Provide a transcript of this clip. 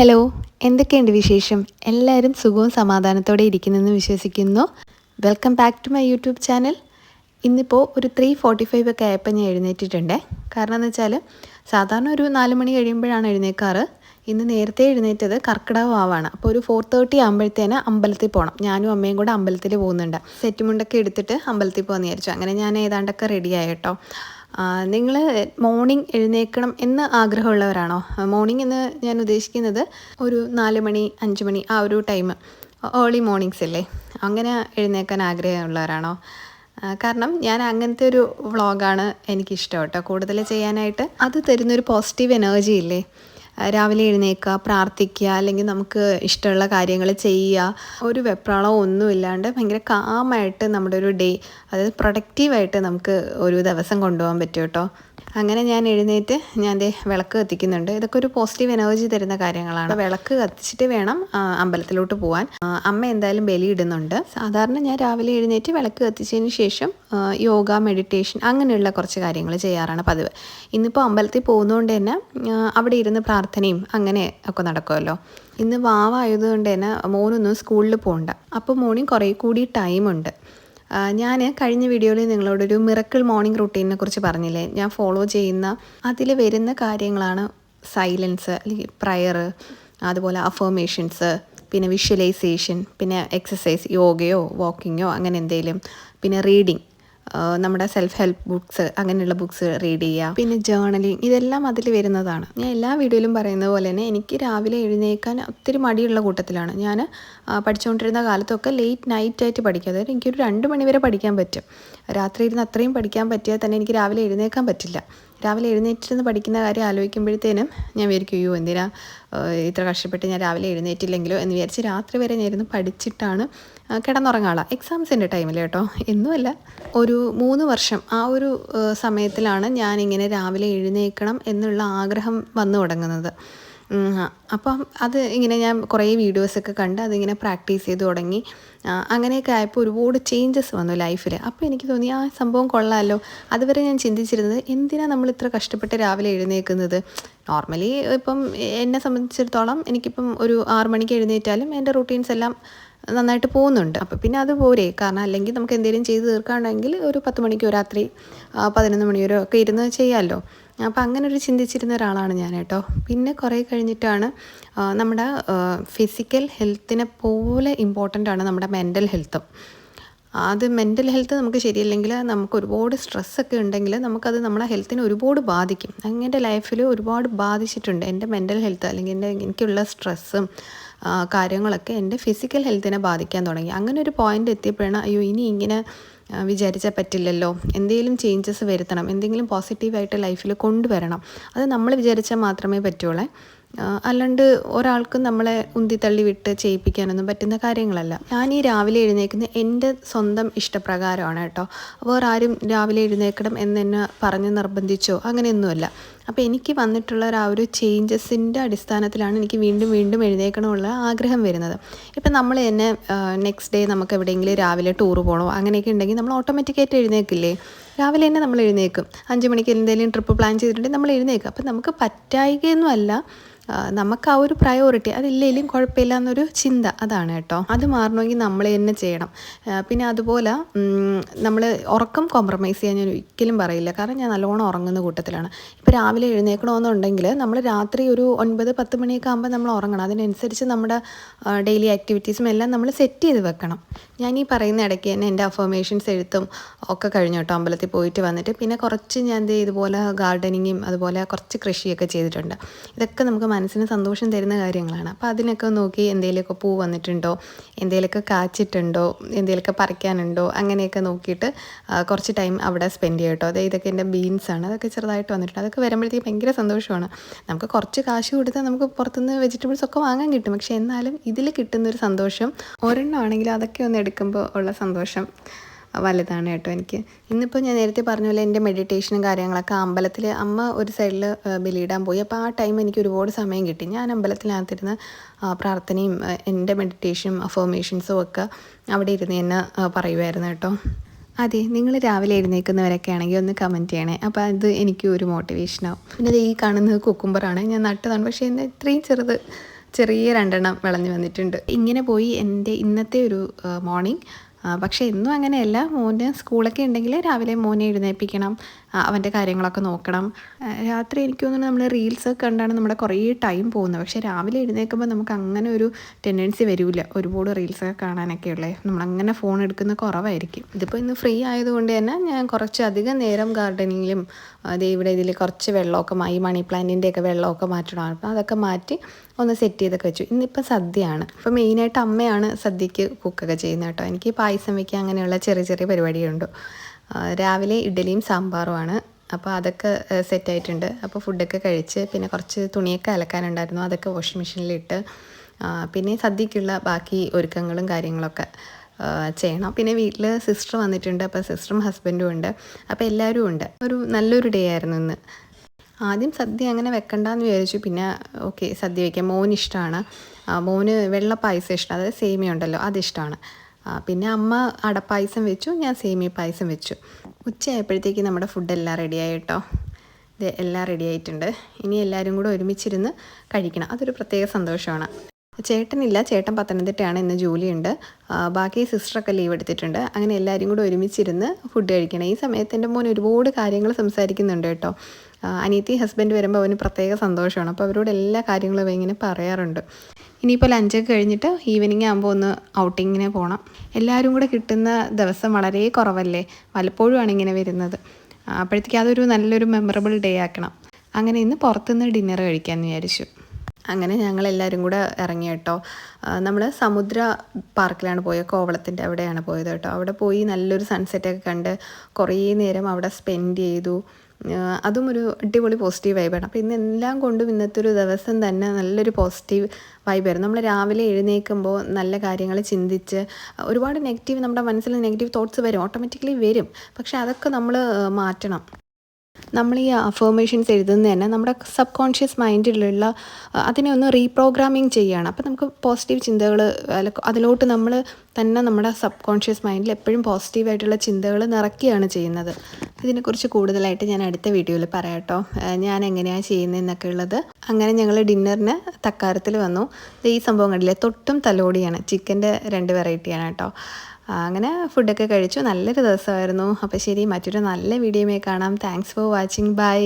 Hello, എന്തൊക്കെയുണ്ട് വിശേഷം? എല്ലാവരും സുഖവും സമാധാനത്തോടെ ഇരിക്കുന്നെന്ന് വിശ്വസിക്കുന്നു. Welcome back to my YouTube channel. ഇന്നിപ്പോൾ ഒരു 3:45 ഒക്കെ ആയപ്പോൾ ഞാൻ എഴുന്നേറ്റിട്ടുണ്ടേ. കാരണം എന്ന് വെച്ചാൽ സാധാരണ ഒരു 4 മണി കഴിയുമ്പോഴാണ് എഴുന്നേൽക്കാറ്. ഇന്ന് നേരത്തെ എഴുന്നേറ്റത് കർക്കിടക വാവാണ്. അപ്പോൾ ഒരു 4:30 ആകുമ്പോഴത്തേന് അമ്പലത്തിൽ പോകണം. ഞാനും അമ്മയും കൂടെ അമ്പലത്തിൽ പോകുന്നുണ്ട്. സെറ്റ് മുണ്ടൊക്കെ എടുത്തിട്ട് അമ്പലത്തിൽ പോകാമെന്ന് വിചാരിച്ചു. അങ്ങനെ ഞാൻ ഏതാണ്ടൊക്കെ റെഡിയായി കേട്ടോ. നിങ്ങൾ മോർണിംഗ് എഴുന്നേൽക്കണം എന്ന് ആഗ്രഹമുള്ളവരാണോ? മോർണിംഗ് എന്ന് ഞാൻ ഉദ്ദേശിക്കുന്നത് ഒരു 4 മണി 5 മണി ആ ഒരു ടൈം, ഏർലി മോർണിംഗ്സ് അല്ലേ, അങ്ങനെ എഴുന്നേൽക്കാൻ ആഗ്രഹമുള്ളവരാണോ? കാരണം ഞാൻ അങ്ങനത്തെ ഒരു വ്ളോഗാണ് എനിക്കിഷ്ടം കേട്ടോ കൂടുതൽ ചെയ്യാനായിട്ട്. അത് തരുന്നൊരു പോസിറ്റീവ് എനർജി ഇല്ലേ, രാവിലെ എഴുന്നേൽക്കുക, പ്രാർത്ഥിക്കുക, അല്ലെങ്കിൽ നമുക്ക് ഇഷ്ടമുള്ള കാര്യങ്ങൾ ചെയ്യുക, ഒരു വെപ്രാളവും ഒന്നുമില്ലാണ്ട് ഭയങ്കര കാമായിട്ട് നമ്മുടെ ഒരു ഡേ, അതായത് പ്രൊഡക്റ്റീവായിട്ട് നമുക്ക് ഒരു ദിവസം കൊണ്ടുപോകാൻ പറ്റും കേട്ടോ. അങ്ങനെ ഞാൻ എഴുന്നേറ്റ് ഞാൻ വിളക്ക് കത്തിക്കുന്നുണ്ട്. ഇതൊക്കെ ഒരു പോസിറ്റീവ് എനർജി തരുന്ന കാര്യങ്ങളാണ്. വിളക്ക് കത്തിച്ചിട്ട് വേണം അമ്പലത്തിലോട്ട് പോകാൻ. അമ്മ എന്തായാലും ബലി ഇടുന്നുണ്ട്. സാധാരണ ഞാൻ രാവിലെ എഴുന്നേറ്റ് വിളക്ക് കത്തിച്ചതിന് ശേഷം യോഗ, മെഡിറ്റേഷൻ അങ്ങനെയുള്ള കുറച്ച് കാര്യങ്ങൾ ചെയ്യാറാണ് പതിവ്. ഇന്നിപ്പോൾ അമ്പലത്തിൽ പോകുന്നതുകൊണ്ട് തന്നെ അവിടെ ഇരുന്ന് പ്രാർത്ഥനയും അങ്ങനെ ഒക്കെ നടക്കുമല്ലോ. ഇന്ന് വാവായതുകൊണ്ട് തന്നെ മോനൊന്നും സ്കൂളിൽ പോകണ്ട. അപ്പോൾ മോർണിംഗ് കുറേ കൂടി ടൈമുണ്ട്. ഞാൻ കഴിഞ്ഞ വീഡിയോയിൽ നിങ്ങളോടൊരു മിറക്കിൾ മോർണിംഗ് റുട്ടീനെ കുറിച്ച് പറഞ്ഞില്ലേ, ഞാൻ ഫോളോ ചെയ്യുന്ന അതിൽ വരുന്ന കാര്യങ്ങളാണ് സൈലൻസ്, അല്ലെങ്കിൽ പ്രയർ, അതുപോലെ അഫർമേഷൻസ്, പിന്നെ വിഷ്വലൈസേഷൻ, പിന്നെ എക്സസൈസ്, യോഗയോ വാക്കിങ്ങോ അങ്ങനെ എന്തെങ്കിലും, പിന്നെ റീഡിങ്, നമ്മുടെ സെൽഫ് ഹെൽപ്പ് ബുക്സ്, അങ്ങനെയുള്ള ബുക്സ് റീഡ് ചെയ്യുക, പിന്നെ ജേർണലിങ്, ഇതെല്ലാം അതിൽ വരുന്നതാണ്. ഞാൻ എല്ലാ വീഡിയോയിലും പറയുന്നത് പോലെ തന്നെ എനിക്ക് രാവിലെ എഴുന്നേൽക്കാൻ ഒത്തിരി മടിയുള്ള കൂട്ടത്തിലാണ്. ഞാൻ പഠിച്ചുകൊണ്ടിരുന്ന കാലത്തൊക്കെ ലേറ്റ് നൈറ്റായിട്ട് പഠിക്കുക, അതായത് എനിക്കൊരു 2 മണി വരെ പഠിക്കാൻ പറ്റും. രാത്രി ഇരുന്ന് അത്രയും പഠിക്കാൻ പറ്റിയാൽ തന്നെ എനിക്ക് രാവിലെ എഴുന്നേൽക്കാൻ പറ്റില്ല. രാവിലെ എഴുന്നേറ്റിരുന്ന് പഠിക്കുന്ന കാര്യം ആലോചിക്കുമ്പോഴത്തേനും ഞാൻ വിചാരിക്കും, അയ്യോ എന്തിനാ ഇത്ര കഷ്ടപ്പെട്ട് ഞാൻ രാവിലെ എഴുന്നേറ്റില്ലെങ്കിലോ എന്ന് വിചാരിച്ച് രാത്രി വരെ ഞാൻ ഇരുന്ന് പഠിച്ചിട്ടാണ് കിടന്നുറങ്ങാളാണ് എക്സാംസിൻ്റെ ടൈമിൽ കേട്ടോ. എന്നുമല്ല, ഒരു 3 വർഷം ആ ഒരു സമയത്തിലാണ് ഞാനിങ്ങനെ രാവിലെ എഴുന്നേൽക്കണം എന്നുള്ള ആഗ്രഹം വന്നു തുടങ്ങുന്നത്. അപ്പം അത് ഇങ്ങനെ ഞാൻ കുറേ വീഡിയോസൊക്കെ കണ്ട് അതിങ്ങനെ പ്രാക്ടീസ് ചെയ്ത് തുടങ്ങി. അങ്ങനെയൊക്കെ ആയപ്പോൾ ഒരുപാട് ചേഞ്ചസ് വന്നു ലൈഫിൽ. അപ്പോൾ എനിക്ക് തോന്നി ആ സംഭവം കൊള്ളാമല്ലോ. അതുവരെ ഞാൻ ചിന്തിച്ചിരുന്നത് എന്തിനാണ് നമ്മൾ ഇത്ര കഷ്ടപ്പെട്ട് രാവിലെ എഴുന്നേൽക്കുന്നത്. നോർമലി ഇപ്പം എന്നെ സംബന്ധിച്ചിടത്തോളം എനിക്കിപ്പം ഒരു 6 മണിക്ക് എഴുന്നേറ്റാലും എൻ്റെ റൂട്ടീൻസ് എല്ലാം നന്നായിട്ട് പോകുന്നുണ്ട്. അപ്പോൾ പിന്നെ അത് പോരെ, കാരണം അല്ലെങ്കിൽ നമുക്ക് എന്തെങ്കിലും ചെയ്ത് തീർക്കാണ്ടെങ്കിൽ ഒരു 10 മണിക്കോ രാത്രി 11 മണി വരെ ഒക്കെ ഇരുന്ന് ചെയ്യാമല്ലോ. അപ്പോൾ അങ്ങനെ ഒരു ചിന്തിച്ചിരുന്ന ഒരാളാണ് ഞാൻ കേട്ടോ. പിന്നെ കുറേ കഴിഞ്ഞിട്ടാണ് നമ്മുടെ ഫിസിക്കൽ ഹെൽത്തിനെ പോലെ ഇമ്പോർട്ടൻ്റ് ആണ് നമ്മുടെ മെൻ്റൽ ഹെൽത്തും. അത് മെൻ്റൽ ഹെൽത്ത് നമുക്ക് ശരിയല്ലെങ്കിൽ, നമുക്ക് ഒരുപാട് സ്ട്രെസ്സൊക്കെ ഉണ്ടെങ്കിൽ നമുക്കത് നമ്മളെ ഹെൽത്തിനെ ഒരുപാട് ബാധിക്കും. അങ്ങനെ ലൈഫിൽ ഒരുപാട് ബാധിച്ചിട്ടുണ്ട് എൻ്റെ മെൻ്റൽ ഹെൽത്ത്, അല്ലെങ്കിൽ എനിക്കുള്ള സ്ട്രെസ്സും കാര്യങ്ങളൊക്കെ എൻ്റെ ഫിസിക്കൽ ഹെൽത്തിനെ ബാധിക്കാൻ തുടങ്ങി. അങ്ങനെ ഒരു പോയിൻ്റ് എത്തിയപ്പോഴാണ് അയ്യോ ഇനി ഇങ്ങനെ വിചാരിച്ചാൽ പറ്റില്ലല്ലോ, എന്തെങ്കിലും ചേഞ്ചസ് വരുത്തണം, എന്തെങ്കിലും പോസിറ്റീവായിട്ട് ലൈഫിൽ കൊണ്ടുവരണം. അത് നമ്മൾ വിചാരിച്ചാൽ മാത്രമേ പറ്റുള്ളൂ. അല്ലാണ്ട് ഒരാൾക്ക് നമ്മളെ ഉന്തിത്തള്ളി വിട്ട് ചെയ്യിപ്പിക്കാനൊന്നും പറ്റുന്ന കാര്യങ്ങളല്ല. ഞാൻ ഈ രാവിലെ എഴുന്നേൽക്കുന്നത് എൻ്റെ സ്വന്തം ഇഷ്ടപ്രകാരമാണ് കേട്ടോ. വേറെ ആരും രാവിലെ എഴുന്നേൽക്കണം എന്നെന്നെ പറഞ്ഞ് നിർബന്ധിച്ചോ അങ്ങനെയൊന്നുമല്ല. അപ്പോൾ എനിക്ക് വന്നിട്ടുള്ള ആ ഒരു ചേഞ്ചസിൻ്റെ അടിസ്ഥാനത്തിലാണ് എനിക്ക് വീണ്ടും വീണ്ടും എഴുന്നേൽക്കണമുള്ള ആഗ്രഹം വരുന്നത്. ഇപ്പം നമ്മൾ തന്നെ നെക്സ്റ്റ് ഡേ നമുക്ക് എവിടെയെങ്കിലും രാവിലെ ടൂറ് പോകണോ അങ്ങനെയൊക്കെ ഉണ്ടെങ്കിൽ നമ്മൾ ഓട്ടോമാറ്റിക്കായിട്ട് എഴുന്നേൽക്കില്ലേ. രാവിലെ തന്നെ നമ്മൾ എഴുന്നേൽക്കും. 5 മണിക്ക് എന്തെങ്കിലും ട്രിപ്പ് പ്ലാൻ ചെയ്തിട്ടുണ്ടെങ്കിൽ നമ്മൾ എഴുന്നേൽക്കും. അപ്പം നമുക്ക് പറ്റായികയൊന്നുമല്ല, നമുക്ക് ആ ഒരു പ്രയോറിറ്റി അതില്ലെങ്കിലും കുഴപ്പമില്ല എന്നൊരു ചിന്ത, അതാണ് കേട്ടോ. അത് മാറണമെങ്കിൽ നമ്മൾ തന്നെ ചെയ്യണം. പിന്നെ അതുപോലെ നമ്മൾ ഉറക്കം കോംപ്രമൈസ് ചെയ്യാൻ ഞാൻ ഒരിക്കലും പറയില്ല, കാരണം ഞാൻ നല്ലോണം ഉറങ്ങുന്ന കൂട്ടത്തിലാണ്. ഇപ്പോൾ രാവിലെ എഴുന്നേൽക്കണമെന്നുണ്ടെങ്കിൽ നമ്മൾ രാത്രി ഒരു 9-10 മണിയൊക്കെ ആകുമ്പോൾ നമ്മൾ ഉറങ്ങണം. അതിനനുസരിച്ച് നമ്മുടെ ഡെയിലി ആക്ടിവിറ്റീസും എല്ലാം നമ്മൾ സെറ്റ് ചെയ്ത് വെക്കണം. ഞാൻ ഈ പറയുന്ന ഇടയ്ക്ക് തന്നെ എൻ്റെ അഫർമേഷൻസ് എഴുത്തും ഒക്കെ കഴിഞ്ഞു കേട്ടോ, അമ്പലത്തിൽ പോയിട്ട് വന്നിട്ട്. പിന്നെ കുറച്ച് ഞാൻ ഇതുപോലെ ഗാർഡനിങ്ങും അതുപോലെ കുറച്ച് കൃഷിയൊക്കെ ചെയ്തിട്ടുണ്ട്. ഇതൊക്കെ നമുക്ക് മനസ്സിന് സന്തോഷം തരുന്ന കാര്യങ്ങളാണ്. അപ്പോൾ അതിനൊക്കെ നോക്കി എന്തെങ്കിലുമൊക്കെ പൂ വന്നിട്ടുണ്ടോ, എന്തെങ്കിലുമൊക്കെ കാച്ചിട്ടുണ്ടോ, എന്തെങ്കിലുമൊക്കെ പറിക്കാനുണ്ടോ, അങ്ങനെയൊക്കെ നോക്കിയിട്ട് കുറച്ച് ടൈം അവിടെ സ്പെൻഡ് ചെയ്യും കേട്ടോ. അതായത് ഇതൊക്കെ എൻ്റെ ബീൻസാണ്, അതൊക്കെ ചെറുതായിട്ട് വന്നിട്ടുണ്ട്. അതൊക്കെ വരുമ്പോഴത്തേക്ക് ഭയങ്കര സന്തോഷമാണ്. നമുക്ക് കുറച്ച് കാശ് കൊടുത്താൽ നമുക്ക് പുറത്തുനിന്ന് വെജിറ്റബിൾസ് ഒക്കെ വാങ്ങാൻ കിട്ടും, പക്ഷേ എന്നാലും ഇതിൽ കിട്ടുന്നൊരു സന്തോഷം, ഒരെണ്ണമാണെങ്കിലും അതൊക്കെ ഒന്ന് എടുക്കുമ്പോൾ ഉള്ള സന്തോഷം വലുതാണ് കേട്ടോ എനിക്ക്. ഇന്നിപ്പോൾ ഞാൻ നേരത്തെ പറഞ്ഞ പോലെ എൻ്റെ മെഡിറ്റേഷനും കാര്യങ്ങളൊക്കെ അമ്പലത്തിൽ അമ്മ ഒരു സൈഡിൽ ബലിയിടാൻ പോയി. അപ്പോൾ ആ ടൈം എനിക്ക് ഒരുപാട് സമയം കിട്ടി. ഞാൻ അമ്പലത്തിനകത്തിരുന്ന് പ്രാർത്ഥനയും എൻ്റെ മെഡിറ്റേഷനും അഫർമേഷൻസും ഒക്കെ അവിടെ ഇരുന്ന് തന്നെ പറയുമായിരുന്നു കേട്ടോ. അതെ, നിങ്ങൾ രാവിലെ എഴുന്നേൽക്കുന്നവരൊക്കെ ആണെങ്കിൽ ഒന്ന് കമൻറ്റ് ചെയ്യണേ. അപ്പോൾ അത് എനിക്ക് ഒരു മോട്ടിവേഷനാവും. പിന്നെ ഈ കാണുന്നത് കുക്കുംബറാണ്, ഞാൻ നട്ടതാണ്, പക്ഷേ എന്താ ഇത്രയും ചെറുത് ചെറിയ 2 വിളഞ്ഞു വന്നിട്ടുണ്ട്. ഇങ്ങനെ പോയി എൻ്റെ ഇന്നത്തെ ഒരു മോർണിംഗ്. പക്ഷേ എന്നും അങ്ങനെയല്ല. മോന് സ്കൂളൊക്കെ ഉണ്ടെങ്കിൽ രാവിലെ മോനെ എഴുന്നേൽപ്പിക്കണം, അവൻ്റെ കാര്യങ്ങളൊക്കെ നോക്കണം. രാത്രി എനിക്ക് തോന്നുന്നു നമ്മൾ റീൽസൊക്കെ കണ്ടാണ് നമ്മുടെ കുറേ ടൈം പോകുന്നത്. പക്ഷേ രാവിലെ എഴുന്നേൽക്കുമ്പോൾ നമുക്ക് അങ്ങനെ ഒരു ടെൻഡൻസി വരില്ല. ഒരുപാട് റീൽസൊക്കെ കാണാനൊക്കെ ഉള്ളത്, നമ്മളങ്ങനെ ഫോൺ എടുക്കുന്ന കുറവായിരിക്കും. ഇതിപ്പോൾ ഇന്ന് ഫ്രീ ആയതുകൊണ്ട് തന്നെ ഞാൻ കുറച്ചധികം നേരം ഗാർഡനിങ്ങിലും ഇവിടെ ഇതിൽ കുറച്ച് വെള്ളമൊക്കെ ഈ മണി പ്ലാന്റിൻ്റെയൊക്കെ വെള്ളമൊക്കെ മാറ്റണം. അപ്പോൾ അതൊക്കെ മാറ്റി ഒന്ന് സെറ്റ് ചെയ്തൊക്കെ വെച്ചു. ഇന്നിപ്പോൾ സദ്യയാണ്. അപ്പോൾ മെയിനായിട്ട് അമ്മയാണ് സദ്യക്ക് കുക്കൊക്കെ ചെയ്യുന്നത് കേട്ടോ. എനിക്ക് പായസം വയ്ക്കുക അങ്ങനെയുള്ള ചെറിയ ചെറിയ പരിപാടികളുണ്ട്. രാവിലെ ഇഡ്ഡലിയും സാമ്പാറുമാണ്. അപ്പോൾ അതൊക്കെ സെറ്റായിട്ടുണ്ട്. അപ്പോൾ ഫുഡൊക്കെ കഴിച്ച് പിന്നെ കുറച്ച് തുണിയൊക്കെ അലക്കാനുണ്ടായിരുന്നു, അതൊക്കെ വാഷിംഗ് മെഷീനിലിട്ട് പിന്നെ സദ്യക്കുള്ള ബാക്കി ഒരുക്കങ്ങളും കാര്യങ്ങളൊക്കെ ചെയ്യണം. പിന്നെ വീട്ടിൽ സിസ്റ്റർ വന്നിട്ടുണ്ട്. അപ്പോൾ സിസ്റ്ററും ഹസ്ബൻഡും ഉണ്ട്. അപ്പോൾ എല്ലാവരും ഉണ്ട്. ഒരു നല്ലൊരു ഡേ ആയിരുന്നു ഇന്ന്. ആദ്യം സദ്യ അങ്ങനെ വെക്കണ്ടെന്ന് വിചാരിച്ചു. പിന്നെ ഓക്കെ സദ്യ വയ്ക്കാം. മോന് ഇഷ്ടമാണ്. മോന് വെള്ള പായസം ഇഷ്ടം, അതായത് സേമിയ ഉണ്ടല്ലോ അതിഷ്ടമാണ്. പിന്നെ അമ്മ അടപ്പായസം വെച്ചു, ഞാൻ സേമിയ പായസം വെച്ചു. ഉച്ചയായപ്പോഴത്തേക്ക് നമ്മുടെ ഫുഡെല്ലാം റെഡിയായി കേട്ടോ. ഇത് എല്ലാം റെഡി ആയിട്ടുണ്ട്. ഇനി എല്ലാവരും കൂടെ ഒരുമിച്ചിരുന്ന് കഴിക്കണം, അതൊരു പ്രത്യേക സന്തോഷമാണ്. ചേട്ടനില്ല, ചേട്ടൻ പത്തനംതിട്ടയാണ്, ഇന്ന് ജോലിയുണ്ട്. ബാക്കി സിസ്റ്ററൊക്കെ ലീവ് എടുത്തിട്ടുണ്ട്. അങ്ങനെ എല്ലാവരും കൂടെ ഒരുമിച്ചിരുന്ന് ഫുഡ് കഴിക്കണം. ഈ സമയത്ത് എൻ്റെ മോൻ ഒരുപാട് കാര്യങ്ങൾ സംസാരിക്കുന്നുണ്ട് കേട്ടോ. അനിയത്തി ഹസ്ബൻഡ് വരുമ്പോൾ അവന് പ്രത്യേക സന്തോഷമാണ്. അപ്പോൾ അവരോട് എല്ലാ കാര്യങ്ങളും ഇങ്ങനെ പറയാറുണ്ട്. ഇനിയിപ്പോൾ ലഞ്ചൊക്കെ കഴിഞ്ഞിട്ട് ഈവനിങ് ആകുമ്പോൾ ഒന്ന് ഔട്ടിങ്ങിന് പോകണം. എല്ലാവരും കൂടെ കിട്ടുന്ന ദിവസം വളരെ കുറവല്ലേ, വല്ലപ്പോഴുമാണ് ഇങ്ങനെ വരുന്നത്. അപ്പോഴത്തേക്ക് അതൊരു നല്ലൊരു മെമ്മറബിൾ ഡേ ആക്കണം. അങ്ങനെ ഇന്ന് പുറത്തുനിന്ന് ഡിന്നർ കഴിക്കാമെന്ന് വിചാരിച്ചു. അങ്ങനെ ഞങ്ങളെല്ലാവരും കൂടെ ഇറങ്ങി കേട്ടോ. നമ്മൾ സമുദ്ര പാർക്കിലാണ് പോയത്, കോവളത്തിൻ്റെ അവിടെയാണ് പോയത് കേട്ടോ. അവിടെ പോയി നല്ലൊരു സൺസെറ്റൊക്കെ കണ്ട് കുറേ നേരം അവിടെ സ്പെൻഡ് ചെയ്തു. അതും ഒരു അടിപൊളി പോസിറ്റീവ് വൈബാണ്. അപ്പോൾ ഇന്ന് എല്ലാം കൊണ്ടും ഇന്നത്തെ ഒരു ദിവസം തന്നെ നല്ലൊരു പോസിറ്റീവ് വൈബായിരുന്നു. നമ്മൾ രാവിലെ എഴുന്നേൽക്കുമ്പോൾ നല്ല കാര്യങ്ങൾ ചിന്തിച്ച് ഒരുപാട് നെഗറ്റീവ് നമ്മുടെ മനസ്സിൽ നെഗറ്റീവ് തോട്ട്സ് വരും, ഓട്ടോമാറ്റിക്കലി വരും. പക്ഷേ അതൊക്കെ നമ്മൾ മാറ്റണം. നമ്മൾ ഈ അഫർമേഷൻസ് എഴുതുന്നത് തന്നെ നമ്മുടെ സബ് കോൺഷ്യസ് മൈൻഡിലുള്ള അതിനെ ഒന്ന് റീപ്രോഗ്രാമിങ് ചെയ്യുകയാണ്. അപ്പോൾ നമുക്ക് പോസിറ്റീവ് ചിന്തകൾ അതിലോട്ട് നമ്മൾ തന്നെ നമ്മുടെ സബ് കോൺഷ്യസ് മൈൻഡിൽ എപ്പോഴും പോസിറ്റീവായിട്ടുള്ള ചിന്തകൾ നിറയ്ക്കുകയാണ് ചെയ്യുന്നത്. ഇതിനെക്കുറിച്ച് കൂടുതലായിട്ട് ഞാൻ അടുത്ത വീഡിയോയിൽ പറയാം കേട്ടോ, ഞാൻ എങ്ങനെയാണ് ചെയ്യുന്നതെന്നൊക്കെ ഉള്ളത്. അങ്ങനെ ഞങ്ങൾ ഡിന്നറിന് തക്കാരത്തിൽ വന്നു. ഈ സംഭവം കണ്ടില്ലേ, തൊട്ടും തലോടിയാണ്, ചിക്കൻ്റെ 2 വെറൈറ്റിയാണ് കേട്ടോ. അങ്ങനെ ഫുഡൊക്കെ കഴിച്ചു. നല്ലൊരു ദിവസമായിരുന്നു. അപ്പോൾ ശരി, മറ്റൊരു നല്ല വീഡിയോയുമായി കാണാം. Thanks for watching. ബൈ.